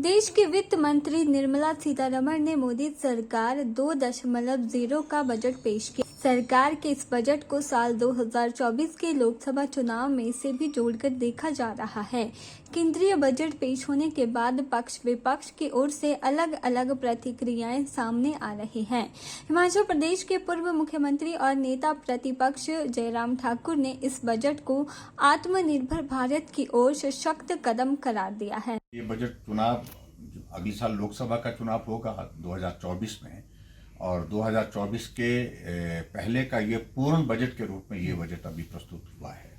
देश की वित्त मंत्री निर्मला सीतारमण ने मोदी सरकार 2.0 का बजट पेश किया। सरकार के इस बजट को साल 2024 के लोकसभा चुनाव में से भी जोड़कर देखा जा रहा है। केंद्रीय बजट पेश होने के बाद पक्ष विपक्ष की ओर से अलग अलग प्रतिक्रियाएं सामने आ रही हैं। हिमाचल प्रदेश के पूर्व मुख्यमंत्री और नेता प्रतिपक्ष जयराम ठाकुर ने इस बजट को आत्मनिर्भर भारत की ओर सशक्त कदम करार दिया है। ये बजट चुनाव अगले साल लोकसभा का चुनाव होगा 2024 में, और 2024 के पहले का ये पूर्ण बजट के रूप में ये बजट अभी प्रस्तुत हुआ है।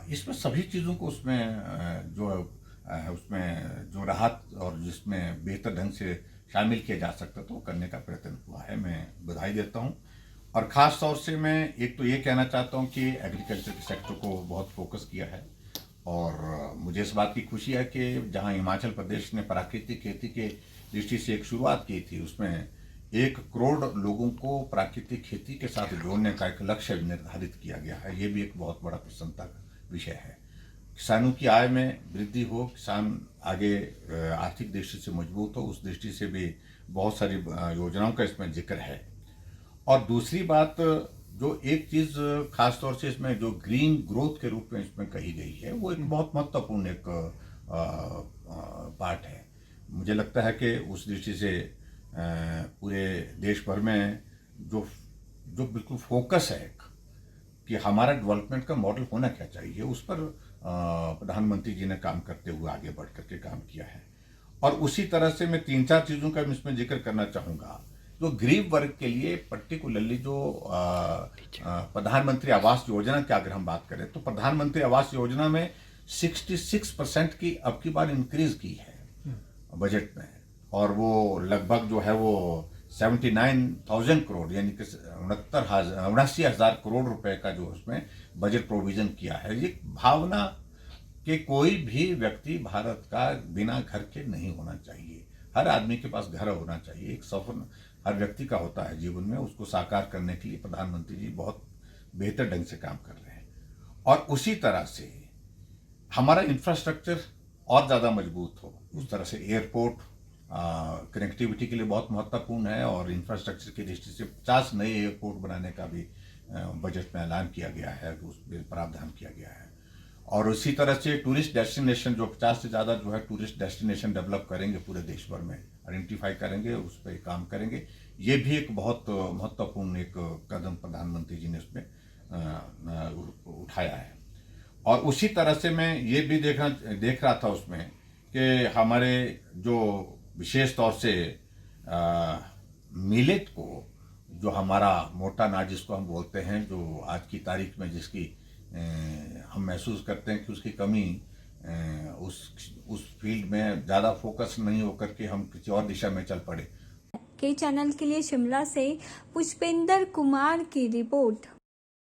इसमें सभी चीज़ों को उसमें जो राहत और जिसमें बेहतर ढंग से शामिल किया जा सकता तो करने का प्रयत्न हुआ है। मैं बधाई देता हूँ, और ख़ास तौर से मैं एक तो ये कहना चाहता हूँ कि एग्रीकल्चर के सेक्टर को बहुत फोकस किया है, और मुझे इस बात की खुशी है कि जहां हिमाचल प्रदेश ने प्राकृतिक खेती के दृष्टि से एक शुरुआत की थी, उसमें 1 करोड़ लोगों को प्राकृतिक खेती के साथ जोड़ने का एक लक्ष्य निर्धारित किया गया है। ये भी एक बहुत बड़ा प्रसन्नता का विषय है। किसानों की आय में वृद्धि हो, किसान आगे आर्थिक दृष्टि से मजबूत हो, उस दृष्टि से भी बहुत सारी योजनाओं का इसमें जिक्र है। और दूसरी बात, जो एक चीज़ खास तौर से इसमें जो ग्रीन ग्रोथ के रूप में इसमें कही गई है, वो एक बहुत महत्वपूर्ण एक पार्ट है। मुझे लगता है कि उस दृष्टि से पूरे देश भर में जो बिल्कुल फोकस है कि हमारा डेवलपमेंट का मॉडल होना क्या चाहिए, उस पर प्रधानमंत्री जी ने काम करते हुए आगे बढ़ करके काम किया है। और उसी तरह से मैं 3-4 चीज़ों का इसमें जिक्र करना चाहूँगा। जो गरीब वर्ग के लिए पर्टिकुलरली जो प्रधानमंत्री आवास योजना की अगर हम बात करें, तो प्रधानमंत्री आवास योजना में 66% की अब की बार इंक्रीज की है बजट में, और वो लगभग जो है वो 79,000 करोड़ यानी कि 79,000 करोड़ रुपए का जो उसमें बजट प्रोविजन किया है। ये भावना कि कोई भी व्यक्ति भारत का बिना घर के नहीं होना चाहिए। हर आदमी के पास घर होना चाहिए। एक सपना हर व्यक्ति का होता है जीवन में, उसको साकार करने के लिए प्रधानमंत्री जी बहुत बेहतर ढंग से काम कर रहे हैं। और उसी तरह से हमारा इंफ्रास्ट्रक्चर और ज़्यादा मजबूत हो, उस तरह से एयरपोर्ट कनेक्टिविटी के लिए बहुत महत्वपूर्ण है, और इंफ्रास्ट्रक्चर की दृष्टि से 50 नए एयरपोर्ट बनाने का भी बजट में ऐलान किया गया है, उसमें प्रावधान किया गया है। और उसी तरह से टूरिस्ट डेस्टिनेशन, जो 50 से ज़्यादा जो है टूरिस्ट डेस्टिनेशन डेवलप करेंगे पूरे देश भर में, आइडेंटिफाई करेंगे, उस पर काम करेंगे। ये भी एक बहुत महत्वपूर्ण एक कदम प्रधानमंत्री जी ने उसमें उठाया है। और उसी तरह से मैं ये भी देख रहा था उसमें कि हमारे जो विशेष तौर से मिलेट को, जो हमारा मोटा अनाज जिसको हम बोलते हैं, जो आज की तारीख में जिसकी हम महसूस करते हैं कि उसकी कमी उस फील्ड में ज़्यादा फोकस नहीं होकर के हम किसी और दिशा में चल पड़े। के चैनल के लिए शिमला से पुष्पेंद्र कुमार की रिपोर्ट।